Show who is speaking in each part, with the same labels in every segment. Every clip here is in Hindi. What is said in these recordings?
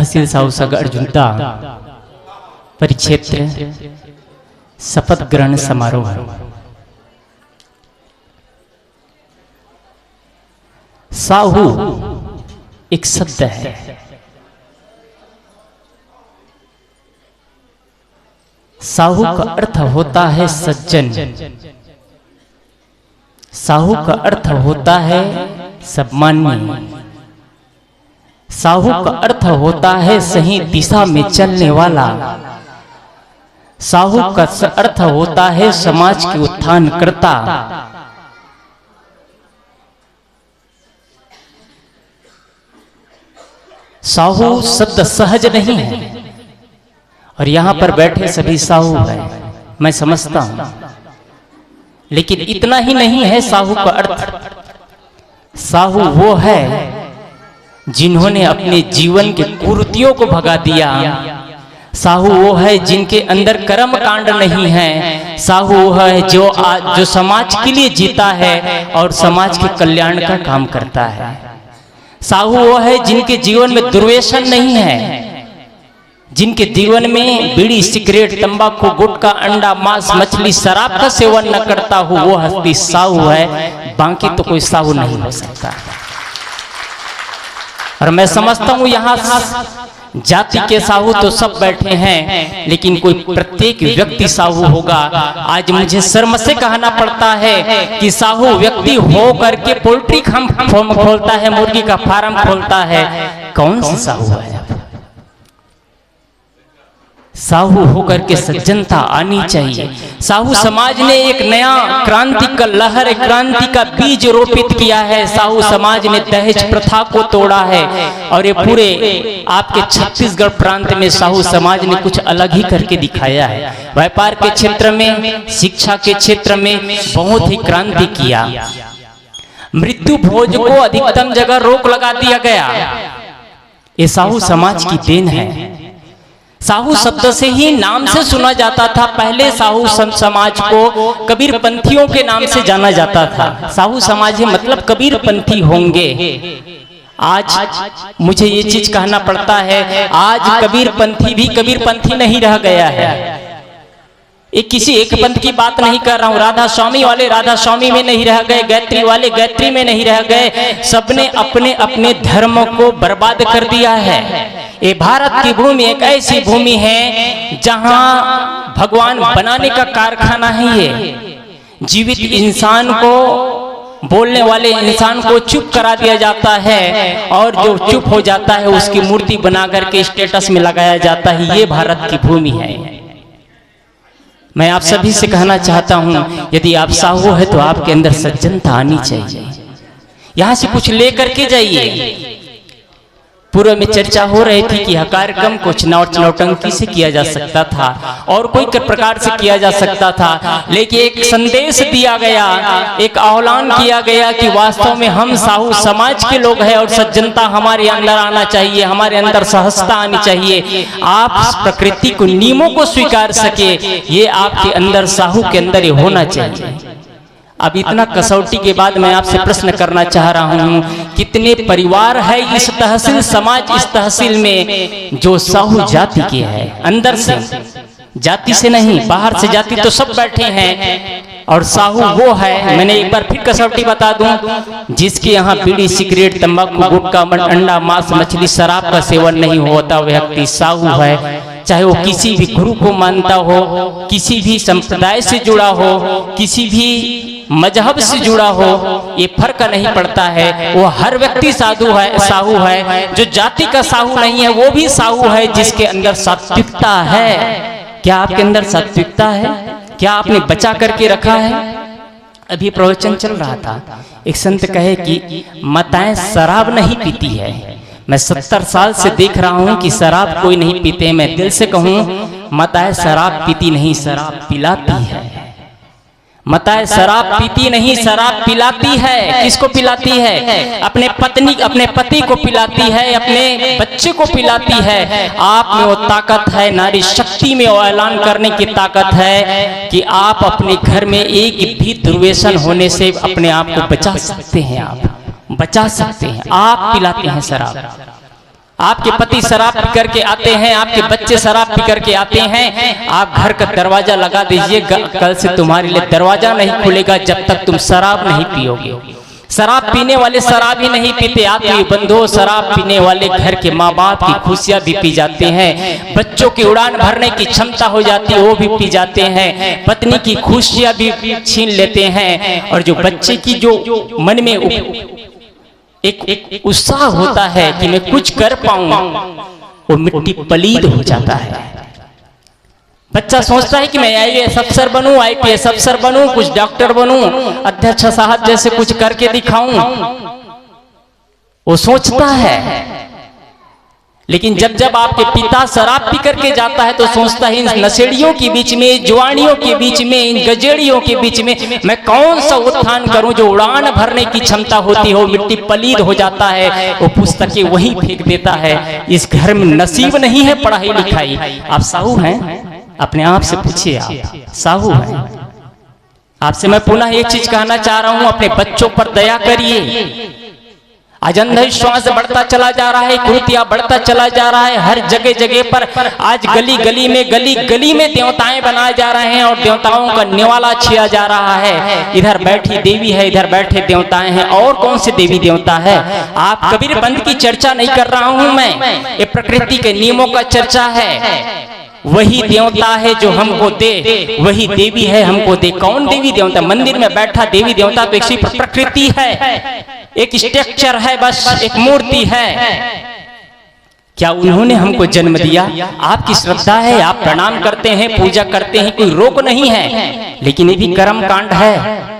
Speaker 1: तहसील साहू अर्जुनता परिक्षेत्र शपथ ग्रहण समारोह। साहू एक शब्द है। साहू का अर्थ होता है सज्जन। साहू का अर्थ होता है सम्माननीय। साहू का अर्थ होता है सही दिशा में चलने वाला। साहू का अर्थ होता है समाज के उत्थान करता। साहू शब्द सहज नहीं है और यहां पर बैठे सभी साहू है, मैं समझता हूं, लेकिन इतना ही नहीं है साहू का अर्थ। साहू वो है जिन्होंने अपने जीवन के कुरीतियों को भगा दिया। साहू वो है जिनके अंदर कर्म कांड नहीं है। साहू वो है जो समाज के लिए जीता है और समाज के कल्याण का काम करता है। साहू वो है जिनके जीवन में दुर्व्यसन नहीं है, जिनके जीवन में बीड़ी, सिगरेट, तंबाकू, गुटखा, अंडा, मांस, मछली, शराब का सेवन न करता हो, वो हस्ती साहू है। बाकी तो कोई साहू नहीं हो सकता। और मैं समझता हूं यहां जाति के साहू तो सब बैठे हैं, लेकिन कोई प्रत्येक व्यक्ति साहू होगा। आज मुझे शर्म से कहना पड़ता है कि साहू व्यक्ति हो करके पोल्ट्री फार्म खोलता है, मुर्गी का फार्म खोलता है। कौन सी साहू है? साहू होकर के सज्जनता आनी चाहिए। साहू समाज ने एक नया क्रांति का लहर, क्रांति का बीज रोपित किया है। साहू समाज ने दहेज प्रथा को तोड़ा है और ये पूरे आपके छत्तीसगढ़ प्रांत में साहू समाज ने कुछ अलग ही करके दिखाया है। व्यापार के क्षेत्र में, शिक्षा के क्षेत्र में बहुत ही क्रांति किया। मृत्यु भोज को अधिकतम जगह रोक लगा दिया गया। ये साहू समाज की देन है। साहू शब्द से ही नाम से सुना जाता था। पहले साहू समाज को कबीरपंथियों के नाम से जाना जाता था। साहू समाज है मतलब कबीरपंथी होंगे। आज मुझे ये चीज कहना पड़ता है, आज कबीरपंथी भी कबीरपंथी नहीं रह गया है। ये किसी एक पंथ की बात नहीं कर रहा हूँ। राधा स्वामी वाले राधा स्वामी में नहीं रह गए, गायत्री वाले गायत्री में नहीं रह गए। सबने अपने अपने धर्म को बर्बाद कर दिया है। ये भारत की भूमि एक ऐसी भूमि है जहां भगवान बनाने का कारखाना है। ये जीवित इंसान को, बोलने वाले इंसान को चुप करा दिया जाता है और जो चुप हो जाता है उसकी मूर्ति बना करके स्टेटस में लगाया जाता है। ये भारत की भूमि है। मैं आप सभी से कहना चाहता हूं, यदि आप साहू है तो आपके अंदर सज्जनता आनी चाहिए। यहां से कुछ लेकर के जाइए। पूर्व में चर्चा हो रही थी कि यह कार्यक्रम कुछ नौटंकी से किया जा सकता था और कोई प्रकार से किया जा सकता था, लेकिन एक संदेश दिया गया, एक आह्वान किया गया कि वास्तव में हम साहू समाज के लोग हैं और सज्जनता हमारे अंदर आना चाहिए, हमारे अंदर सहजता आनी चाहिए। आप प्रकृति को, नियमों को स्वीकार सके, ये आपके अंदर, साहू के अंदर ये होना चाहिए। अब इतना कसौटी के बाद मैं आपसे प्रश्न करना चाह रहा हूं, कितने परिवार है इस तहसील समाज, इस तहसील में जो साहू जाति के है? अंदर से, जाति से नहीं, बाहर से जाति तो सब बैठे हैं और साहू वो है, मैंने एक बार फिर कसौटी बता दूं, जिसके यहाँ बीड़ी, सिगरेट, तंबाकू, गुटखा, अंडा, मांस, मछली, शराब का सेवन नहीं होता, व्यक्ति साहू है। चाहे वो किसी भी गुरु को मानता हो, किसी भी संप्रदाय से जुड़ा हो, किसी भी मजहब से जुड़ा हो, ये फर्क नहीं पड़ता है। वो हर व्यक्ति साधु है, साहू है। जो जाति का साहू नहीं है वो भी साहू है, जिसके अंदर सात्विकता है। क्या आपके अंदर सात्विकता है? क्या आपने बचा करके रखा है? अभी प्रवचन चल रहा था, एक संत कहे कि माताएं शराब नहीं पीती है। मैं 70 साल से देख रहा हूं कि शराब कोई नहीं पीते। मैं दिल से कहूं, माताएं शराब पीती नहीं, शराब पिलाती है। माताएं शराब पीती नहीं, शराब पिलाती है। किसको पिलाती है? अपने पत्नी, अपने पति को पिलाती है, अपने बच्चे को पिलाती है। आप में वो ताकत है, नारी शक्ति में वो ऐलान करने की ताकत है कि आप अपने घर में एक भी दुर्व्यसन होने से अपने आप को बचा सकते हैं। आप बचा सकते हैं। आप पिलाते हैं शराब। आपके पति शराब पी करके आते हैं, आपके बच्चे शराब पी करके आते हैं, आप घर का दरवाजा लगा दीजिए, कल से तुम्हारे लिए दरवाजा नहीं खुलेगा जब तक तुम शराब नहीं पियोगे। शराब पीने वाले शराब ही नहीं पीते, आत्मीय बंधुओं, शराब पीने वाले घर के माँ बाप की खुशियां भी पी जाते हैं, बच्चों की उड़ान भरने की क्षमता हो जाती है वो भी पी जाते हैं, पत्नी की खुशियां भी छीन लेते हैं, और जो बच्चे की जो मन में एक उत्साह होता है कि मैं कुछ कर पाऊं, वो मिट्टी पलीद हो जाता है। बच्चा सोचता है कि मैं IAS अफसर बनूं, IPS अफसर बनूं, कुछ डॉक्टर बनूं, अध्यक्ष साहब जैसे कुछ करके दिखाऊं, वो सोचता है। लेकिन जब जब आपके पिता शराब पी करके जाता है तो सोचता है इन नशेड़ियों के बीच में, जुआनियों के बीच में, इन गजेड़ियों के बीच में मैं कौन सा उत्थान करूं जो उड़ान भरने की क्षमता होती हो, मिट्टी पलीद हो जाता है, वो पुस्तकें वहीं फेंक देता है। इस घर में नसीब नहीं है पढ़ाई लिखाई। आप साहू हैं? अपने आप से पूछिए, आप साहू हैं? आपसे मैं पुनः एक चीज कहना चाह रहा हूं, अपने बच्चों पर दया करिए। आज अंधविश्वास बढ़ता चला जा रहा है, कुरीतियां बढ़ता चला जा रहा है, हर जगह जगह पर आज गली गली में देवताएं बनाए जा रहे हैं और देवताओं का निवाला छिया जा रहा है। इधर बैठी देवी है, इधर बैठे देवताएं हैं, और कौन से देवी देवता है? आप कबीर बंद की चर्चा नहीं कर रहा हूं मैं, ये प्रकृति के नियमों का चर्चा है। वही देवता है जो हमको दे, वही देवी है हमको दे। कौन देवी देवता? मंदिर में बैठा देवी देवता तो एक प्रकृति है, एक स्ट्रक्चर है, बस एक मूर्ति है। क्या उन्होंने हमको जन्म दिया? आपकी श्रद्धा है, आप प्रणाम करते हैं, पूजा करते हैं, कोई रोक नहीं है, लेकिन ये भी कर्म कांड है।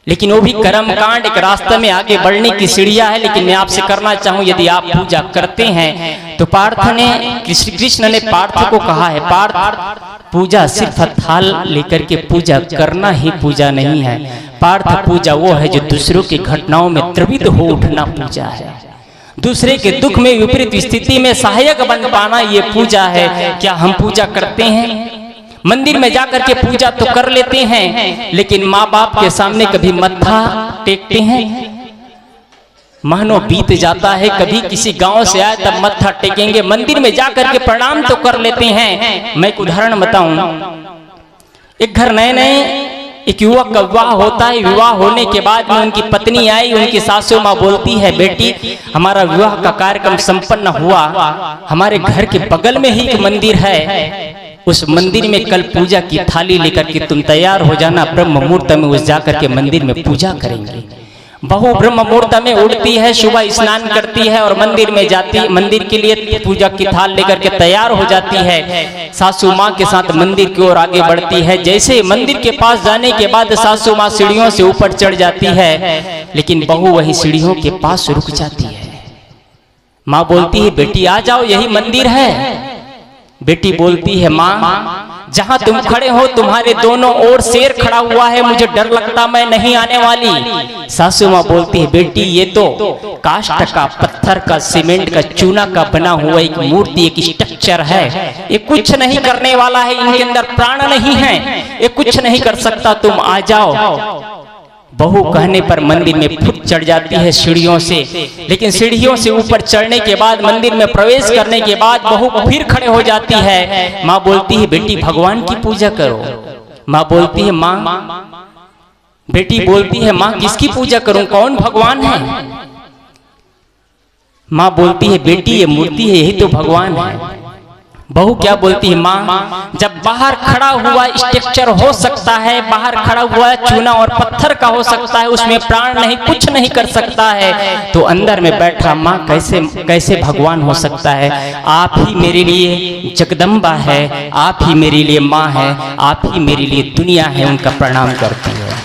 Speaker 1: लेकिन वो भी कर्म कांड एक रास्ते में आगे बढ़ने की सीढ़ियां है। लेकिन मैं आपसे करना चाहूं, यदि आप पूजा करते हैं तो कृष्ण ने पार्थ को कहा है, पार्थ पूजा सिर्फ थाल लेकर के पूजा करना ही पूजा नहीं है। पार्थ पूजा वो है जो दूसरों की घटनाओं में द्रवित हो उठना पूजा है। दूसरे के दुख में, विपरीत स्थिति में सहायक बन पाना ये पूजा है। क्या हम पूजा करते हैं? मंदिर में जाकर के पूजा तो कर लेते हैं, लेकिन माँ बाप के सामने कभी मत्था टेकते हैं? महीनों बीत जाता है, कभी किसी गांव से आए तब मत्था टेकेंगे। मंदिर में जाकर के प्रणाम तो कर लेते हैं। मैं एक उदाहरण बताऊं, एक घर नए एक युवक का विवाह होता है। विवाह होने के बाद में उनकी पत्नी आई, उनकी सासू माँ बोलती है, बेटी हमारा विवाह का कार्यक्रम संपन्न हुआ, हमारे घर के बगल में ही एक मंदिर है, उस मंदिर में कल पूजा की थाली लेकर के तुम तैयार हो जाना, ब्रह्म मुहूर्त में उस जाकर के मंदिर में पूजा करेंगे। बहू ब्रह्म मुहूर्त में उठती है, सुबह स्नान करती है और मंदिर में जाती है, मंदिर के लिए पूजा की थाल लेकर के तैयार हो जाती है। सासू माँ के साथ मंदिर की ओर आगे बढ़ती है। जैसे मंदिर के पास जाने के बाद सासू माँ सीढ़ियों से ऊपर चढ़ जाती है, लेकिन बहू वही सीढ़ियों के पास रुक जाती है। माँ बोलती है, बेटी आ जाओ, यही मंदिर है। बेटी बोलती है, माँ जहां तुम खड़े हो तुम्हारे दोनों ओर शेर खड़ा हुआ है, मुझे डर लगता मैं नहीं आने वाली। सासू माँ बोलती है, बेटी ये तो काष्ठ का, पत्थर का, सीमेंट का, चूना का बना हुआ एक मूर्ति, एक स्ट्रक्चर है, ये कुछ नहीं करने वाला है, इनके अंदर प्राण नहीं है, ये कुछ नहीं कर सकता, तुम आ जाओ। बहू कहने पर मंदिर में फुट चढ़ जाती है सीढ़ियों से, लेकिन सीढ़ियों से ऊपर चढ़ने के बाद, मंदिर में प्रवेश करने के बाद बहू फिर खड़े हो जाती है। माँ बोलती है, बेटी भगवान की पूजा करो। माँ बोलती है, माँ, बेटी बोलती है, माँ किसकी पूजा करूं, कौन भगवान है? माँ बोलती है, बेटी ये मूर्ति है, यही तो भगवान है। बहू क्या बोलती है, माँ जब बाहर खड़ा हुआ स्ट्रक्चर हो सकता है, बाहर खड़ा हुआ चूना और पत्थर का हो सकता है, उसमें प्राण नहीं, कुछ नहीं कर सकता है, तो अंदर में बैठा माँ कैसे भगवान हो सकता है? आप ही मेरे लिए जगदम्बा है, आप ही मेरे लिए माँ है, आप ही मेरे लिए दुनिया है, उनका प्रणाम करती है।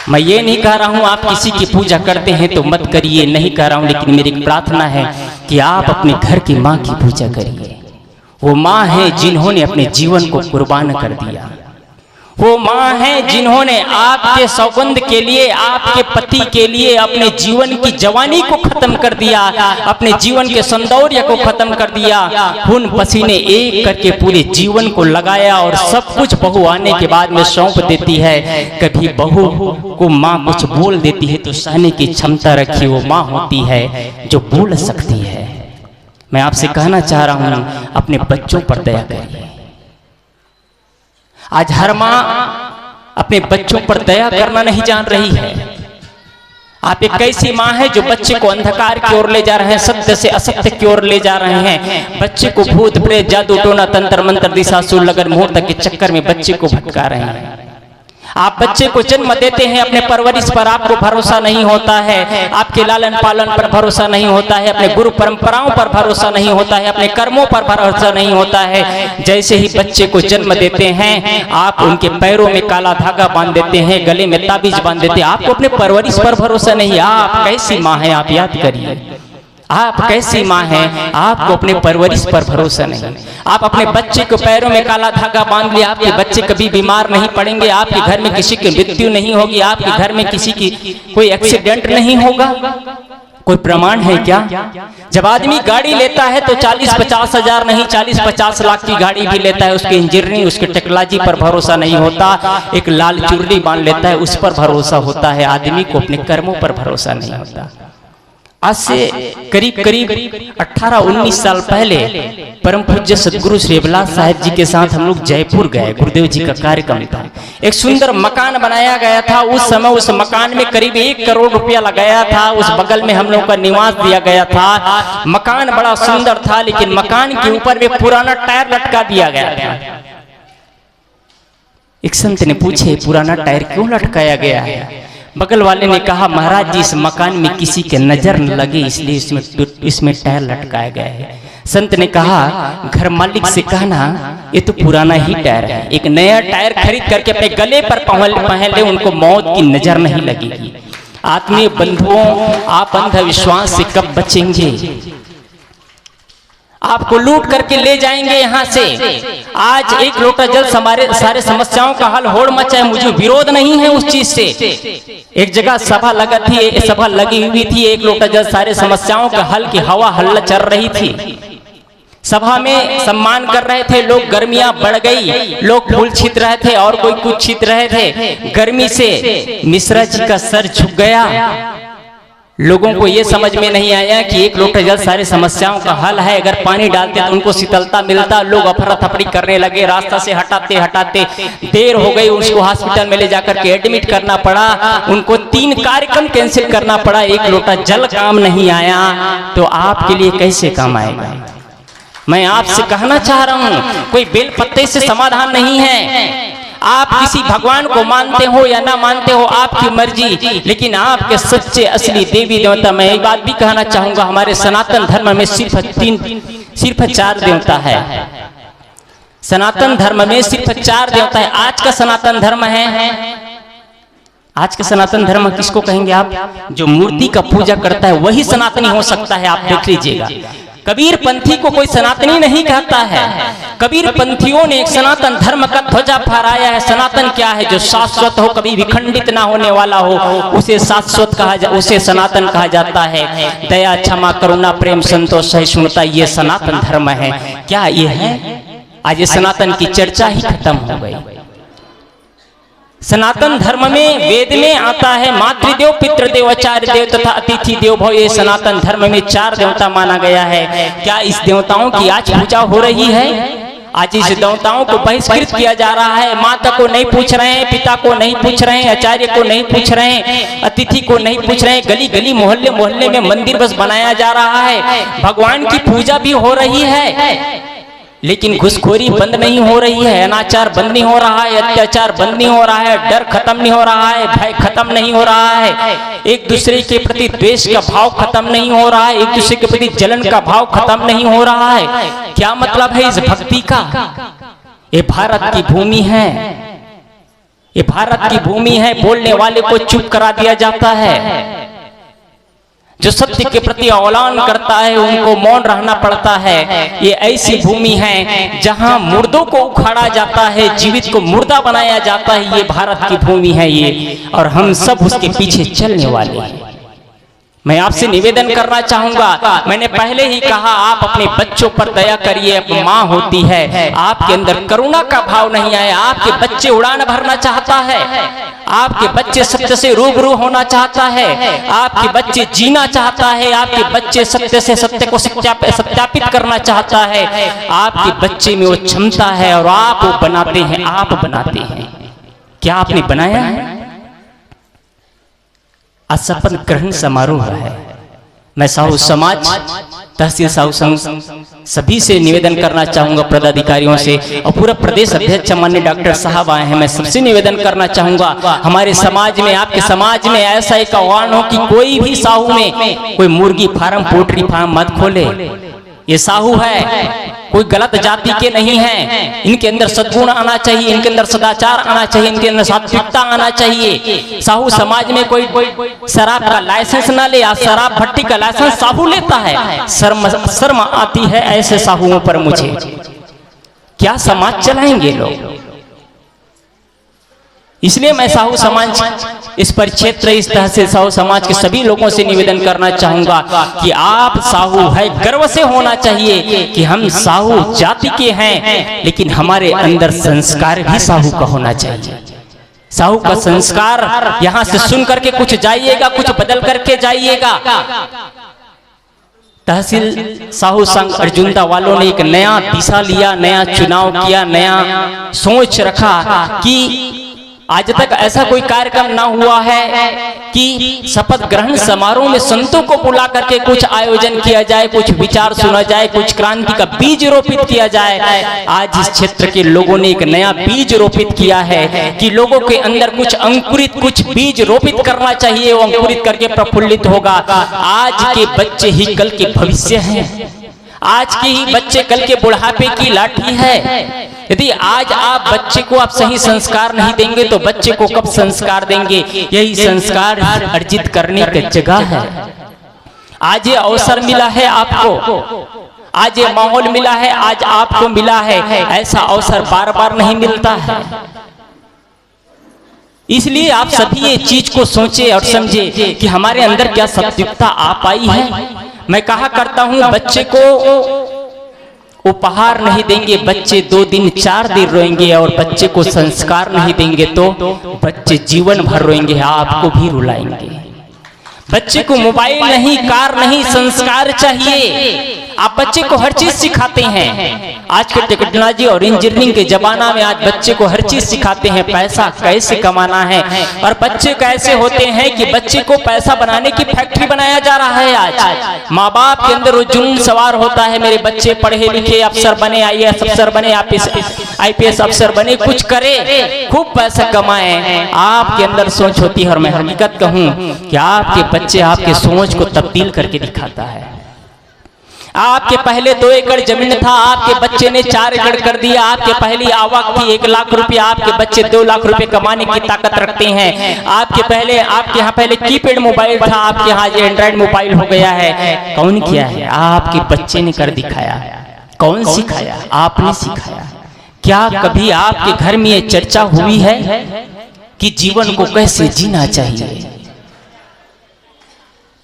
Speaker 1: मैं ये नहीं कह रहा हूँ आप किसी की पूजा करते हैं तो मत करिए, नहीं कह रहा हूँ, लेकिन मेरी प्रार्थना है कि आप अपने घर की माँ की पूजा करिए। वो माँ है जिन्होंने अपने जीवन को कुर्बान कर दिया, वो माँ है जिन्होंने आपके सौगंध के लिए, आपके पति के लिए अपने जीवन की जवानी को खत्म कर दिया, अपने जीवन के सौंदर्य को खत्म कर दिया, खून पसीने एक करके पूरे जीवन को लगाया और सब कुछ बहू आने के बाद में सौंप देती है। कभी बहू को माँ कुछ बोल देती है तो सहने की क्षमता रखी वो माँ होती है जो बोल सकती है। मैं आपसे कहना चाह रहा हूं, अपने बच्चों पर दया करिए। आज हर मां अपने बच्चों पर दया करना नहीं जान रही है। आप एक ऐसी माँ है जो बच्चे को अंधकार की ओर ले जा रहे हैं, सत्य से असत्य की ओर ले जा रहे हैं, बच्चे को भूत प्रेत जादू टोना तंत्र मंत्र दिशासुर लगन मुहूर्त के चक्कर में बच्चे को भटका रहे हैं। आप बच्चे को जन्म देते हैं, अपने परवरिश पर आपको भरोसा नहीं होता है, आपके लालन पालन पर भरोसा नहीं होता है, अपने गुरु परंपराओं पर भरोसा नहीं होता है, अपने कर्मों पर भरोसा नहीं होता है। जैसे ही बच्चे को जन्म देते हैं आप उनके पैरों में काला धागा बांध देते हैं, गले में ताबीज बांध देते हैं। आपको अपने परवरिश पर भरोसा नहीं। आप कैसी माँ है, आप याद करिए, आप कैसी माँ हैं, आपको अपने परवरिश पर भरोसा नहीं। आप अपने बच्चे को पैरों में काला धागा बांध लिया, आपके बच्चे कभी बीमार नहीं पड़ेंगे, आपके घर में किसी की मृत्यु नहीं होगी, आपके घर में किसी की कोई एक्सीडेंट नहीं होगा। कोई प्रमाण है क्या? जब आदमी गाड़ी लेता है तो 40-50 हजार नहीं, 40-50 लाख की गाड़ी भी लेता है, उसके इंजीनियरिंग उसके टेक्नोलॉजी पर भरोसा नहीं होता, एक लाल चुर्री बांध लेता है, उस पर भरोसा होता है। आदमी को अपने कर्मों पर भरोसा नहीं होता। आज से करीब 18-19 साल पहले परम पूज्य सदगुरु श्री अभिलाष साहिब जी के साथ हम लोग जयपुर गए। गुरुदेव जी का कार्यक्रम था। एक सुंदर मकान बनाया गया था। उस समय उस मकान में करीब 1 करोड़ रुपया लगाया था। उस बगल में हम लोग का निवास दिया गया था। मकान बड़ा सुंदर था, लेकिन मकान के ऊपर में पुराना टायर लटका दिया गया था। एक संत ने पूछे, पुराना टायर क्यों लटकाया गया है? बगल वाले ने कहा, महाराज जी इस मकान में किसी के नजर न लगे इसलिए इसमें टायर लटकाया गया है। संत ने कहा, घर मालिक से कहना ये तो पुराना ही टायर है, एक नया टायर खरीद करके अपने गले पर पहन ले, उनको मौत की नजर नहीं लगेगी। आत्मीय बंधुओं, आप अंधविश्वास से कब बचेंगे? आपको लूट करके ले जाएंगे यहाँ से। आज एक लोटा जल हमारे सारे समस्याओं का हल होड़ मचा है। मुझे विरोध नहीं है उस चीज से। एक जगह सभा लगी हुई थी, एक लोटा जल सारे समस्याओं का हल की हवा हल्ला चल रही थी। सभा में सम्मान कर रहे थे लोग, गर्मियां बढ़ गई, लोग फूल छीत रहे थे और कोई कुछ छीत रहे थे। गर्मी से मिश्रा जी का सर झुक गया। लोगों को यह समझ में नहीं आया कि एक लोटा जल सारी समस्याओं का हल है। अगर पानी डालते तो उनको शीतलता मिलता। लोग अफरा तफरी करने लगे, रास्ता से हटाते हटाते देर हो गई। उसको हॉस्पिटल में ले जाकर के एडमिट करना पड़ा। उनको 3 कार्यक्रम कैंसिल करना पड़ा। एक लोटा जल काम नहीं आया तो आपके लिए कैसे काम आएगा? मैं आपसे कहना चाह रहा हूं, कोई बेल पत्ते से समाधान नहीं है। आप किसी भगवान को मानते हो या ना मानते हो, आपकी मर्जी, लेकिन आपके सच्चे असली देवी देवता, मैं एक बात भी कहना चाहूंगा, हमारे सनातन धर्म में सिर्फ 4 देवता है। सनातन धर्म में सिर्फ 4 देवता है। आज का सनातन धर्म है, आज का सनातन धर्म किसको कहेंगे आप? जो मूर्ति का पूजा करता है वही सनातनी हो सकता है। आप देख लीजिएगा, कबीर पंथी को कोई सनातनी नहीं कहता है। कबीर पंथियों ने एक सनातन धर्म का ध्वजा फहराया है। सनातन क्या है? जो शाश्वत हो, कभी विखंडित ना होने वाला हो, उसे शाश्वत उसे सनातन कहा जाता है। दया, क्षमा, करुणा, प्रेम, संतोष, सहिष्णुता, ये सनातन धर्म है। क्या ये है? आज ये सनातन की चर्चा ही खत्म हो गई। सनातन धर्म में वेद में आता है मातृदेव, पितृदेव, आचार्य देव तथा अतिथि देव भव। ये सनातन धर्म में 4 देवता माना गया है। क्या इस देवताओं की आज पूजा हो रही है? आज इस देवताओं को बहिष्कृत किया जा रहा है। माता को नहीं पूछ रहे हैं, पिता को नहीं पूछ रहे हैं, आचार्य को नहीं पूछ रहे हैं, अतिथि को नहीं पूछ रहे हैं। गली गली मोहल्ले मोहल्ले में मंदिर बस बनाया जा रहा है। भगवान की पूजा भी हो रही है, लेकिन घुसखोरी बंद नहीं हो रही है, अनाचार बंद नहीं हो रहा है, अत्याचार बंद नहीं हो रहा है, डर खत्म नहीं हो रहा है, भय खत्म नहीं हो रहा है, एक दूसरे के प्रति द्वेष का भाव खत्म नहीं हो रहा है, एक दूसरे के प्रति जलन का भाव खत्म नहीं हो रहा है। क्या मतलब है इस भक्ति का? ये भारत की भूमि है, ये भारत की भूमि है। बोलने वाले को चुप करा दिया जाता है। जो सत्य के प्रति औलान करता है उनको मौन रहना पड़ता है। ये ऐसी भूमि है जहां मुर्दों को उखाड़ा जाता है, जीवित को मुर्दा बनाया जाता है। ये भारत की भूमि है ये, और हम सब उसके पीछे चलने वाले हैं। मैं आपसे निवेदन करना चाहूंगा, मैंने पहले ही कहा, आप अपने बच्चों पर दया करिए। अब माँ होती है, आपके अंदर करुणा का भाव नहीं आया, आपके बच्चे उड़ान भरना चाहता है, आपके बच्चे सत्य से रूबरू होना चाहता है, आपके बच्चे जीना चाहता है, आपके बच्चे सत्य से सत्य को सत्यापित करना चाहता है, आपके बच्चे में वो क्षमता है और आप वो बनाते हैं, आप बनाते हैं। क्या आपने बनाया है? आज शपथ ग्रहण समारोह है। मैं साहू समाज, तहसील साहू संघ सभी से निवेदन करना चाहूंगा, पदाधिकारियों से, और पूरा प्रदेश अध्यक्ष माननीय डॉक्टर साहब आए हैं, मैं सबसे निवेदन करना चाहूंगा, हमारे समाज में, आपके समाज में ऐसा एक आह्वान हो कि कोई भी साहू में कोई मुर्गी फार्म, पोल्ट्री फार्म मत खोले। ये साहू है, कोई गलत जाति के नहीं है, इनके अंदर सद्गुण आना चाहिए, इनके अंदर सदाचार आना चाहिए, इनके अंदर सात्विकता आना चाहिए। साहू समाज में कोई शराब का लाइसेंस ना ले, शराब भट्टी का लाइसेंस साहू लेता है, शर्म आती है ऐसे साहुओं पर मुझे। क्या समाज चलाएंगे लोग? इसलिए मैं साहू समाज, इस परिक्षेत्र, इस तरह से साहू समाज के सभी लोगों से निवेदन करना चाहूंगा कि आप साहू है, गर्व से होना चाहिए कि हम साहू जाति के हैं, लेकिन हमारे अंदर संस्कार भी साहू का होना चाहिए। साहू का संस्कार यहां से सुन करके कुछ जाइएगा, कुछ बदल करके जाइएगा। तहसील साहू संघ अर्जुनदा वालों ने एक नया दिशा लिया, नया चुनाव किया, नया सोच रखा कि आज तक ऐसा कोई कार्यक्रम ना हुआ है कि शपथ ग्रहण समारोह में संतों को बुला करके कुछ आयोजन किया जाए, कुछ विचार सुना जाए, कुछ क्रांति का बीज रोपित किया जाए। आज इस क्षेत्र के लोगों ने एक नया बीज रोपित किया है कि लोगों के अंदर कुछ अंकुरित, कुछ बीज रोपित करना चाहिए, वो अंकुरित करके प्रफुल्लित होगा। आज के बच्चे ही कल के भविष्य हैं, आज के ही बच्चे कल के बुढ़ापे की लाठी है। यदि आज आप बच्चे को आप सही संस्कार नहीं देंगे तो बच्चे को कब संस्कार देंगे? यही संस्कार अर्जित करने की जगह है। आज ये अवसर मिला है आपको, आज ये माहौल मिला है, आज आपको मिला है, ऐसा अवसर बार बार नहीं मिलता है। इसलिए आप सभी ये चीज को सोचे और समझे कि हमारे अंदर क्या सात्विकता आ पाई है। मैं कहा करता हूं, बच्चे को उपहार नहीं देंगे, बच्चे 2 दिन 4 दिन रोएंगे, और बच्चे को संस्कार नहीं देंगे तो बच्चे जीवन भर रोएंगे, आपको भी रुलाएंगे। बच्चे को मोबाइल नहीं, कार नहीं, संस्कार चाहिए। आप बच्चे को हर चीज सिखाते हैं। आज के टेक्नोलॉजी और इंजीनियरिंग के जमाना में आज बच्चे को हर चीज सिखाते हैं, पैसा कैसे कमाना है। और बच्चे कैसे होते हैं कि बच्चे को पैसा बनाने की फैक्ट्री बनाया जा रहा है। आज माँ बाप के अंदर वो जुनून सवार होता है, मेरे बच्चे पढ़े लिखे अफसर बने, IAS अफसर बने, IPS अफसर बने, कुछ करे, खूब पैसा कमाए। आपके अंदर सोच होती है, और मैं हकीकत कहूँ कि आपके बच्चे आपके सोच को तब्दील करके दिखाता है। आपके पहले 2 एकड़ जमीन था, आपके बच्चे ने 4 एकड़ कर दिया। आपके पहली आवक थी 1 लाख रुपया, आपके बच्चे 2 लाख रुपए कमाने की ताकत रखते हैं। आपके यहाँ पहले कीपैड मोबाइल था, आपके यहाँ ये एंड्रॉइड मोबाइल हो गया है। कौन किया है? आपके बच्चे ने कर दिखाया। कौन सिखाया? आपने सिखाया। क्या कभी आपके घर में ये चर्चा हुई है कि जीवन को कैसे जीना चाहिए?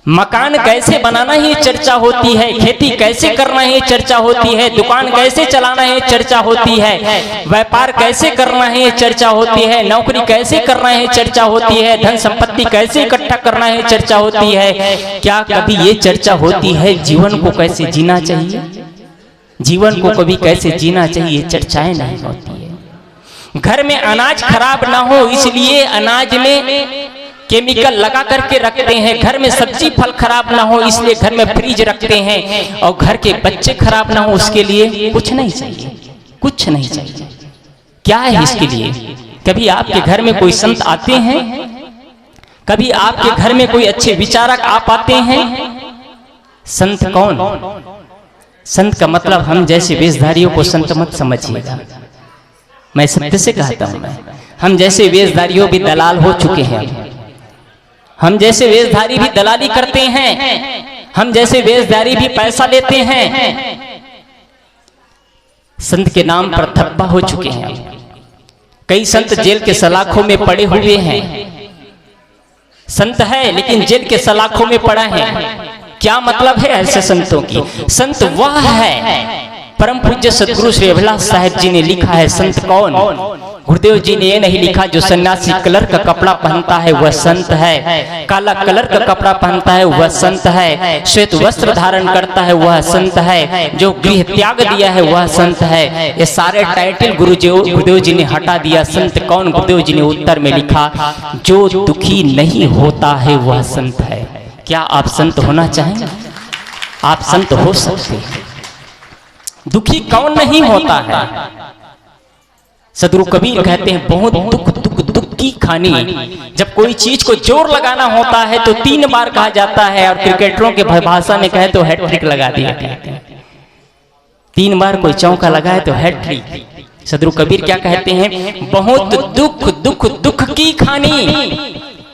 Speaker 1: मकान कैसे बनाना है चर्चा होती है, खेती कैसे करना है चर्चा होती है, दुकान कैसे चलाना है चर्चा होती है, व्यापार कैसे करना है चर्चा होती है, नौकरी कैसे करना है चर्चा होती है, धन संपत्ति कैसे इकट्ठा करना है चर्चा होती है। क्या कभी ये चर्चा होती है जीवन को कैसे जीना चाहिए? जीवन को कभी कैसे जीना चाहिए चर्चाएं नहीं होती है। घर में अनाज खराब ना हो इसलिए अनाज में केमिकल लगा करके रखते हैं। घर में सब्जी फल खराब ना हो इसलिए घर में फ्रिज रखते हैं। और घर के बच्चे खराब ना हो उसके लिए कुछ नहीं चाहिए, कुछ नहीं चाहिए। क्या है इसके लिए? कभी आपके घर में कोई संत आते हैं? कभी आपके घर में कोई अच्छे विचारक आ पाते हैं? संत कौन? संत का मतलब हम जैसे वेशधारियों को संत मत समझिएगा। मैं सत्य से कहता हूं, हम जैसे वेशधारियों भी दलाल हो चुके हैं। हम जैसे वेशधारी भी दलाली करते हैं, हम जैसे वेशधारी भी पैसा लेते हैं। संत के नाम पर धब्बा हो चुके हैं। कई संत जेल के सलाखों में पड़े हुए हैं। संत है लेकिन जेल के सलाखों में पड़ा है। क्या मतलब है ऐसे संतों की? संत वह है, परम पूज्य सदगुरु श्री अभिलाष साहिब जी ने लिखा है, संत कौन? गुरुदेव जी ने ये नहीं लिखा जो सन्यासी कलर का कपड़ा पहनता है वह संत है, काला कलर का कपड़ा पहनता है वह संत है, श्वेत वस्त्र धारण करता है वह संत है, जो गृह त्याग दिया है वह संत है। ये सारे टाइटल गुरुदेव जी ने हटा दिया। संत कौन? गुरुदेव जी ने उत्तर में लिखा, जो दुखी नहीं होता है वह संत है। क्या आप संत होना चाहेंगे? आप संत हो सकते हैं। दुखी कौन नहीं होता है? सदगुरु कबीर कहते हैं, बहुत दुख की खानी। जब कोई चीज को जोर लगाना होता है तो 3 बार कहा जाता है, और क्रिकेटरों के भाषा में कहे तो हैट्रिक लगा दिया। 3 बार कोई चौका लगाए तो हैट्रिक। सदगुरु कबीर क्या कहते हैं? बहुत दुख की खानी,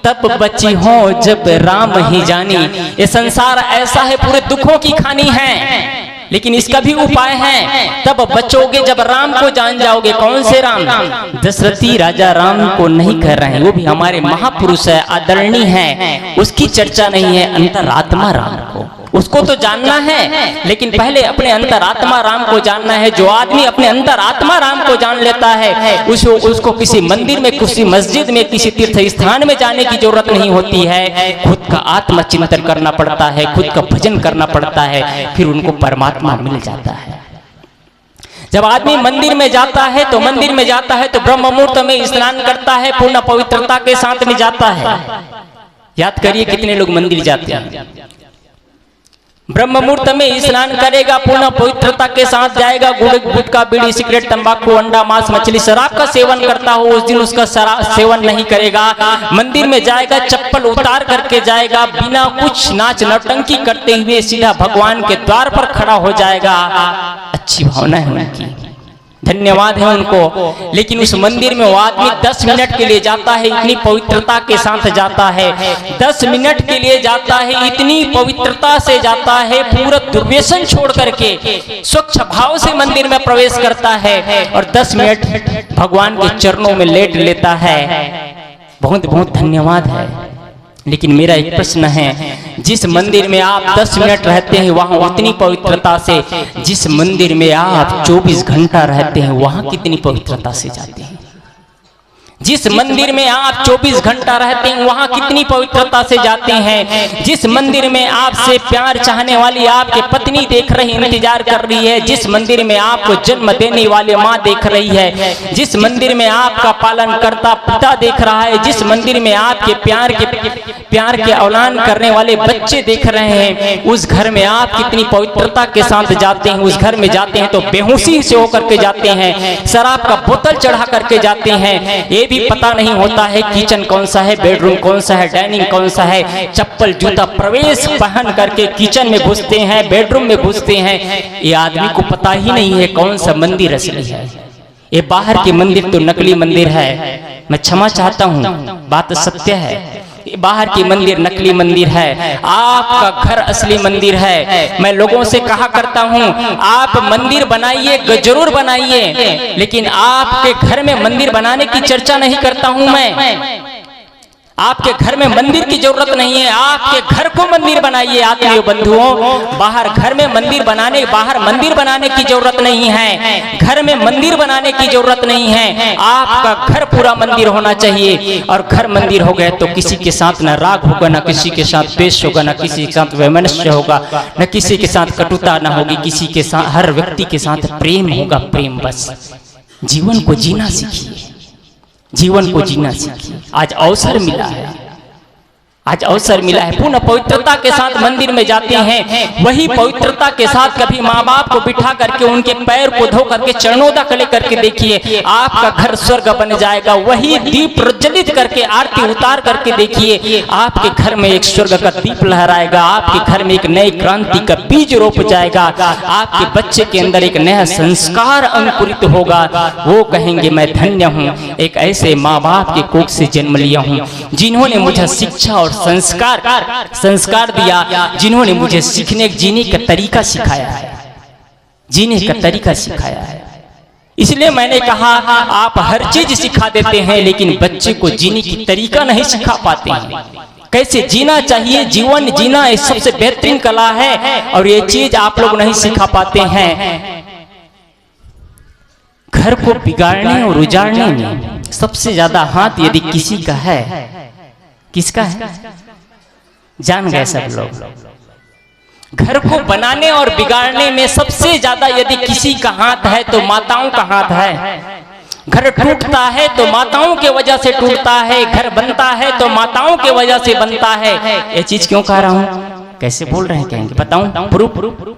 Speaker 1: तब बची हो जब राम ही जानी। ये संसार ऐसा है, पूरे दुखों की खानी है, लेकिन इसका भी उपाय है। तब बचोगे जब राम को जान जाओगे। कौन से राम? दशरथी राजा राम को नहीं कह रहे हैं, वो भी हमारे महापुरुष है, आदरणीय है, उसकी चर्चा नहीं है। अंतरात्मा राम को, उसको तो जानना है, लेकिन पहले अपने अंतरात्मा राम को जानना है। जो आदमी अपने अंतरात्मा राम को जान लेता है, उसको किसी मंदिर में, किसी मस्जिद में, किसी तीर्थ स्थान में जाने की जरूरत नहीं होती है। खुद का आत्मचिंतन करना पड़ता है, खुद का भजन करना पड़ता है, फिर उनको परमात्मा मिल जाता है। जब आदमी मंदिर में जाता है तो ब्रह्म मुहूर्त में स्नान करता है, पूर्ण पवित्रता के साथ में जाता है। याद करिए कितने लोग मंदिर जाते हैं। ब्रह्म मुहूर्त में स्नान करेगा, पूर्ण पवित्रता के साथ जाएगा। गुटखा, बीड़ी, सिगरेट, तंबाकू, अंडा, मांस, मछली, शराब का सेवन करता हो उस दिन उसका सेवन नहीं करेगा। मंदिर में जाएगा, चप्पल उतार करके जाएगा, बिना कुछ नाच नौटंकी करते हुए सीधा भगवान के द्वार पर खड़ा हो जाएगा। अच्छी भावना है उनकी, धन्यवाद है उनको। लेकिन उस मंदिर में वो आदमी 10 मिनट के लिए जाता है, इतनी पवित्रता के साथ जाता है। 10 मिनट के लिए जाता है, इतनी पवित्रता से जाता है, पूरा दुर्व्यसन छोड़ करके स्वच्छ भाव से मंदिर में प्रवेश करता है, और 10 मिनट भगवान के चरणों में लेट लेता है। बहुत बहुत धन्यवाद है। लेकिन मेरा एक प्रश्न है, जिस मंदिर में आप 10 मिनट रहते हैं वहां उतनी पवित्रता से, जिस मंदिर में आप 24 घंटा रहते हैं वहां कितनी पवित्रता से जाते हैं? जिस मंदिर में आप 24 घंटा रहते हैं वहां कितनी पवित्रता से जाते हैं? जिस मंदिर में आपसे प्यार चाहने वाली आपकी पत्नी देख रही, इंतजार कर रही है, जिस मंदिर में आपको जन्म देने वाले माँ देख रही है, जिस मंदिर में आपका पालन करता पिता देख रहा है, जिस मंदिर में आपके प्यार के औलान करने वाले बच्चे देख रहे हैं, उस घर में आप कितनी पवित्रता के साथ जाते हैं? उस घर में जाते हैं तो बेहोशी से होकर के जाते हैं, शराब का बोतल चढ़ा करके जाते हैं, ये भी पता नहीं होता है किचन कौन सा है, बेडरूम कौन सा है, डाइनिंग कौन सा है। चप्पल जूता प्रवेश पहन करके किचन में घुसते हैं, बेडरूम में घुसते हैं। ये आदमी को पता ही नहीं है कौन सा मंदिर असली है। ये बाहर के मंदिर तो नकली मंदिर है। मैं क्षमा चाहता हूँ, बात सत्य है। बाहर की मंदिर नकली मंदिर है, आपका घर असली मंदिर है। मैं लोगों से कहा करता हूं, आप मंदिर बनाइए, जरूर बनाइए, लेकिन आपके घर में मंदिर बनाने की चर्चा नहीं करता हूं मैं। आपके घर में मंदिर की जरूरत नहीं है, आपके घर को मंदिर बनाइए। आत्मीय बंधुओं, बाहर मंदिर बनाने की जरूरत नहीं है, घर में मंदिर बनाने की जरूरत नहीं है। आपका घर पूरा मंदिर होना चाहिए, और घर मंदिर हो गए तो किसी के साथ न राग होगा, न किसी के साथ द्वेष होगा, न किसी के साथ वैमनस्य होगा, न किसी के साथ कटुता न होगी, किसी के साथ, हर व्यक्ति के साथ प्रेम होगा। प्रेम बस। जीवन को जीना सीखिए, जीवन को जीना सीखिए। आज अवसर मिला है, पूर्ण पवित्रता के साथ मंदिर में जाते हैं। वही पवित्रता के साथ कभी माँ बाप को बिठा करके उनके पैर को धो करके चरणों तक ले करके देखिए, आपका घर स्वर्ग बन जाएगा। वही दीप प्रज्वलित करके आरती उतार करके देखिए, आपके घर में एक स्वर्ग का दीप लहराएगा, आपके घर में एक नई क्रांति का बीज रोप जाएगा, आपके बच्चे के अंदर एक नया संस्कार अंकुरित होगा। वो कहेंगे मैं धन्य हूँ, एक ऐसे माँ बाप के कोख से जन्म लिया हूँ, जिन्होंने मुझे शिक्षा और संस्कार दिया, जिन्होंने मुझे जीने का तरीका सिखाया है, इसलिए मैंने कहा आप हर चीज सिखा देते हैं, लेकिन बच्चे को जीने की तरीका नहीं सिखा पाते हैं। कैसे जीना चाहिए, जीवन जीना एक सबसे बेहतरीन कला है। और ये चीज आप लोग नहीं सिखा पाते हैं। घर को बिगाड़ने और उजाड़ने में सबसे ज्यादा हाथ यदि किसी का है, किसका है? जान गए सब लोग। घर को बनाने और बिगाड़ने में सबसे ज्यादा यदि किसी का हाथ है तो माताओं का हाथ है। घर टूटता है तो माताओं के वजह से टूटता है, घर बनता है तो माताओं के वजह से बनता है। ये चीज क्यों कह रहा हूं, कैसे बोल रहे हैं कहेंगे, बताऊं प्रूफ।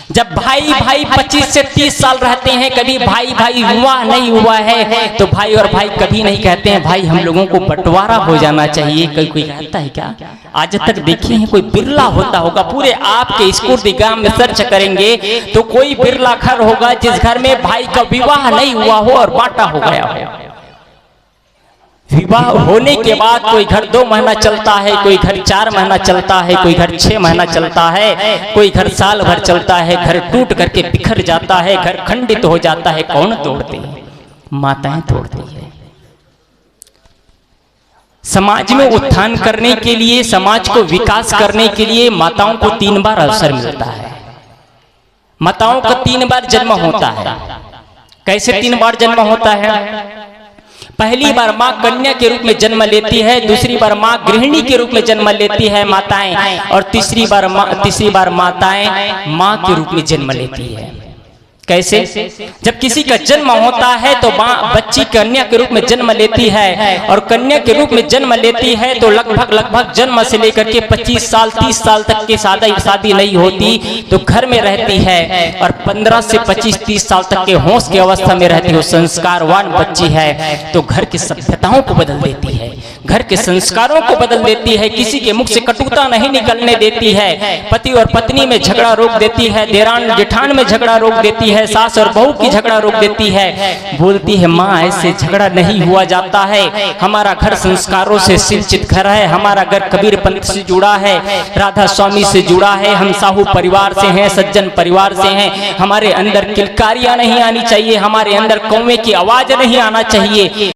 Speaker 1: जब भाई भाई 25 से 30 साल रहते हैं, कभी भाई भाई हुआ नहीं हुआ है, तो भाई और भाई कभी नहीं कहते हैं भाई हम लोगों को बंटवारा हो जाना चाहिए। कोई कहता है क्या? आज तक देखे हैं कोई बिरला होता होगा, पूरे आपके स्कूटी गांव में सर्च करेंगे तो कोई बिरला घर होगा जिस घर में भाई का विवाह नहीं हुआ हो और बांटा हो गया हो। विवाह होने के बाद कोई घर 2 महीना चलता है, कोई घर 4 महीना चलता है, कोई घर 6 महीना चलता है, कोई घर साल भर चलता है। घर टूट करके बिखर जाता है, घर खंडित हो जाता है। कौन तोड़ती है? माताएं तोड़ती है। समाज में उत्थान करने के लिए, समाज को विकास करने के लिए माताओं को 3 बार अवसर मिलता है। माताओं का 3 बार जन्म होता है। कैसे 3 बार जन्म होता है? पहली बार माँ कन्या के रूप में जन्म लेती है, दूसरी बार माँ गृहिणी के रूप में जन्म लेती है माताएं, और तीसरी बार माताएं माँ के रूप में जन्म लेती है। कैसे? जब किसी का जन्म होता है तो माँ बच्ची कन्या के रूप में जन्म लेती है, और कन्या के रूप में जन्म लेती है तो लगभग जन्म से लेकर के 25 साल 30 साल तक की शादी नहीं होती तो घर में रहती है, और 15 से 25-30 साल तक के होश की अवस्था में रहती है। संस्कारवान बच्ची है तो घर की सभ्यताओं को बदल देती है, घर के संस्कारों को बदल देती है, किसी के मुख से कटुता नहीं निकलने देती है, पति और पत्नी में झगड़ा रोक देती है, देरान जेठान में झगड़ा रोक देती है, सास और बहू की झगड़ा रोक देती है। बोलती है माँ ऐसे झगड़ा नहीं हुआ जाता है, हमारा घर संस्कारों से सिंचित घर है, हमारा घर कबीर पंथ से जुड़ा है, राधा स्वामी से जुड़ा है, हम साहू परिवार से हैं, सज्जन परिवार से हैं, हमारे अंदर किलकारियां नहीं आनी चाहिए, हमारे अंदर कौवे की आवाज नहीं आना चाहिए।